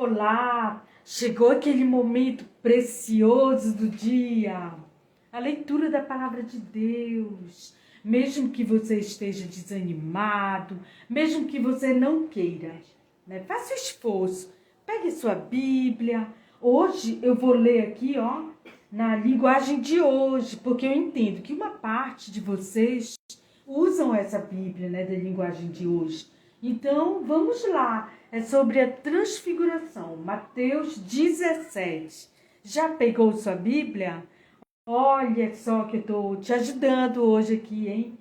Olá, chegou aquele momento precioso do dia, a leitura da palavra de Deus. Mesmo que você esteja desanimado, mesmo que você não queira, faça o esforço, pegue sua Bíblia. Hoje eu vou ler aqui, na linguagem de hoje, porque eu entendo que uma parte de vocês usam essa Bíblia, da linguagem de hoje. Então, vamos lá. É sobre a transfiguração, Mateus 17. Já pegou sua Bíblia? Olha só que eu estou te ajudando hoje aqui, hein?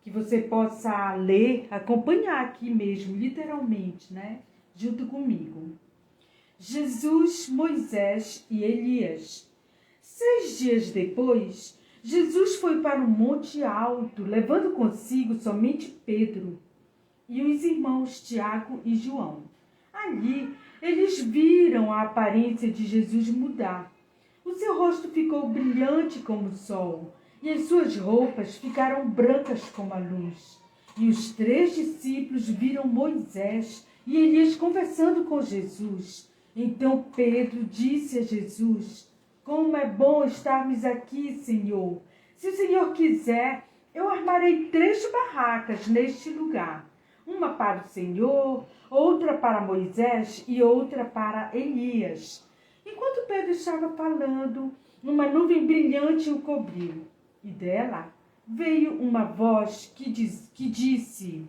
Que você possa ler, acompanhar aqui mesmo, literalmente, junto comigo. Jesus, Moisés e Elias. 6 dias depois, Jesus foi para um monte alto, levando consigo somente Pedro e os irmãos Tiago e João. Ali, eles viram a aparência de Jesus mudar. O seu rosto ficou brilhante como o sol, e as suas roupas ficaram brancas como a luz. E os 3 discípulos viram Moisés e Elias conversando com Jesus. Então Pedro disse a Jesus: "Como é bom estarmos aqui, Senhor! Se o Senhor quiser, eu armarei 3 barracas neste lugar. Uma para o Senhor, outra para Moisés e outra para Elias." Enquanto Pedro estava falando, uma nuvem brilhante o cobriu. E dela veio uma voz que disse: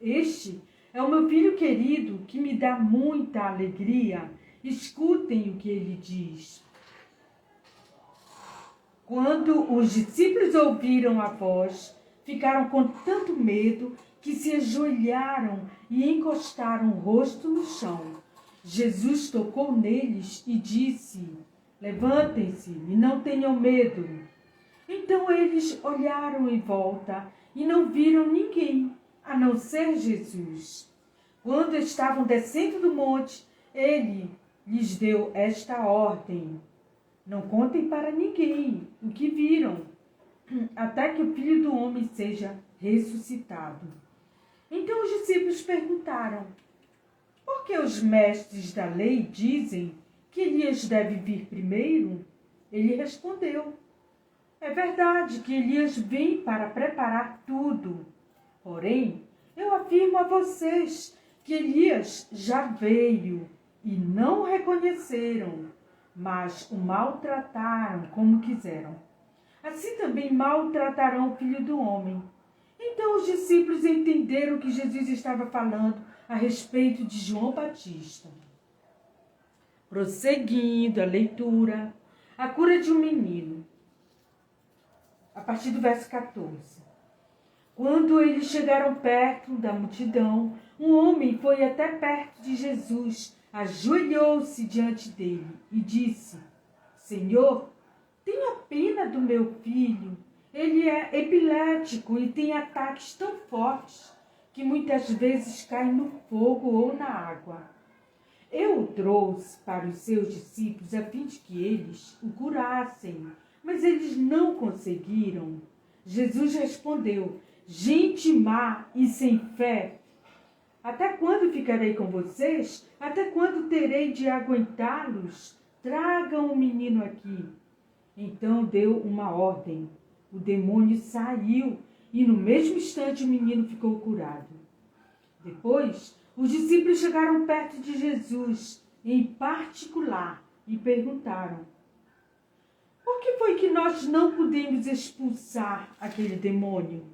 "Este é o meu filho querido, que me dá muita alegria. Escutem o que ele diz." Quando os discípulos ouviram a voz, ficaram com tanto medo que se ajoelharam e encostaram o rosto no chão. Jesus tocou neles e disse: "Levantem-se e não tenham medo." Então eles olharam em volta e não viram ninguém, a não ser Jesus. Quando estavam descendo do monte, ele lhes deu esta ordem: "Não contem para ninguém o que viram, até que o Filho do Homem seja ressuscitado." Então os discípulos perguntaram: "Por que os mestres da lei dizem que Elias deve vir primeiro?" Ele respondeu: "É verdade que Elias vem para preparar tudo. Porém, eu afirmo a vocês que Elias já veio e não o reconheceram, mas o maltrataram como quiseram. Assim também maltratarão o Filho do Homem." Então os discípulos entenderam que Jesus estava falando a respeito de João Batista. Prosseguindo a leitura, a cura de um menino. A partir do verso 14. Quando eles chegaram perto da multidão, um homem foi até perto de Jesus, ajoelhou-se diante dele e disse: "Senhor, tenha pena do meu filho. Ele é epilético e tem ataques tão fortes que muitas vezes cai no fogo ou na água." Eu o trouxe para os seus discípulos a fim de que eles o curassem, mas eles não conseguiram. Jesus respondeu: "Gente má e sem fé, até quando ficarei com vocês? Até quando terei de aguentá-los? Tragam o menino aqui." Então deu uma ordem. O demônio saiu e no mesmo instante o menino ficou curado. Depois, os discípulos chegaram perto de Jesus, em particular, e perguntaram: "Por que foi que nós não pudemos expulsar aquele demônio?"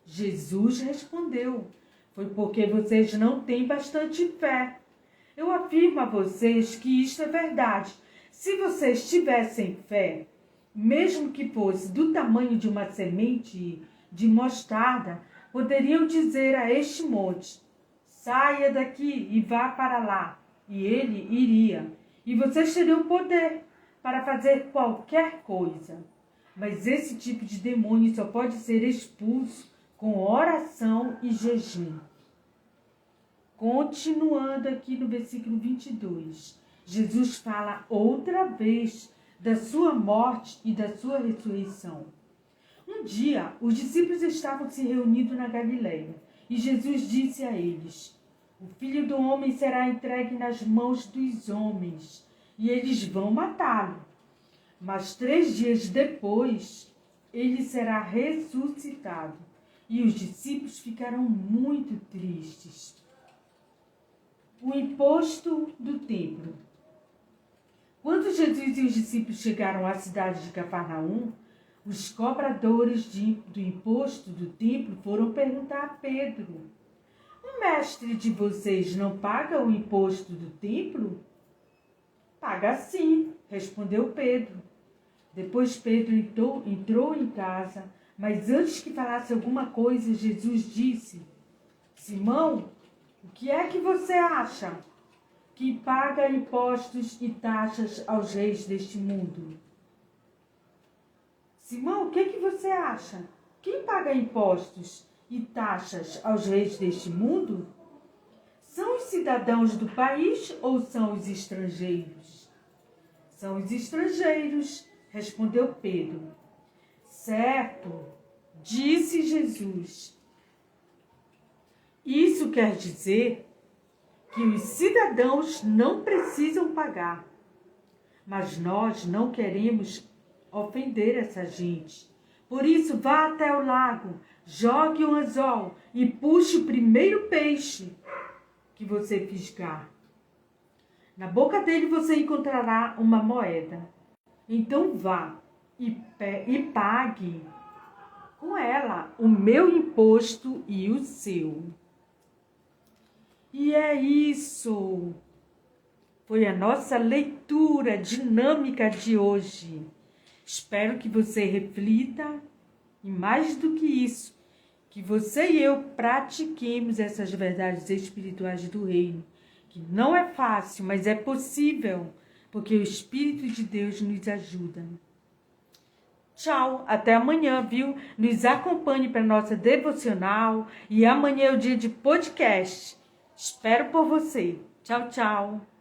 Jesus respondeu: "Foi porque vocês não têm bastante fé. Eu afirmo a vocês que isto é verdade. Se vocês tivessem fé, mesmo que fosse do tamanho de uma semente de mostarda, poderiam dizer a este monte: 'Saia daqui e vá para lá,' e ele iria. E vocês teriam poder para fazer qualquer coisa. Mas esse tipo de demônio só pode ser expulso com oração e jejum." Continuando aqui no versículo 22, Jesus fala outra vez da sua morte e da sua ressurreição. Um dia, os discípulos estavam se reunindo na Galileia e Jesus disse a eles: O Filho do Homem será entregue nas mãos dos homens, e eles vão matá-lo. Mas 3 dias depois, ele será ressuscitado. E os discípulos ficarão muito tristes. O imposto do templo. Quando Jesus e os discípulos chegaram à cidade de Cafarnaum, os cobradores do imposto do templo foram perguntar a Pedro: o mestre de vocês não paga o imposto do templo? Paga sim, respondeu Pedro. Depois Pedro entrou em casa, mas antes que falasse alguma coisa, Jesus disse: Simão, o que é que você acha? Que paga impostos e taxas aos reis deste mundo? Simão, o que é que você acha? Quem paga impostos e taxas aos reis deste mundo? São os cidadãos do país ou são os estrangeiros? São os estrangeiros, respondeu Pedro. Certo, disse Jesus. Isso quer dizer que os cidadãos não precisam pagar. Mas nós não queremos ofender essa gente. Por isso, vá até o lago, jogue um anzol e puxe o primeiro peixe que você fisgar. Na boca dele você encontrará uma moeda. Então vá e pague com ela o meu imposto e o seu. E é isso. Foi a nossa leitura dinâmica de hoje. Espero que você reflita e, mais do que isso, que você e eu pratiquemos essas verdades espirituais do reino, que não é fácil, mas é possível, porque o Espírito de Deus nos ajuda. Tchau, até amanhã, viu? Nos acompanhe para a nossa devocional e amanhã é o dia de podcast. Espero por você. Tchau, tchau.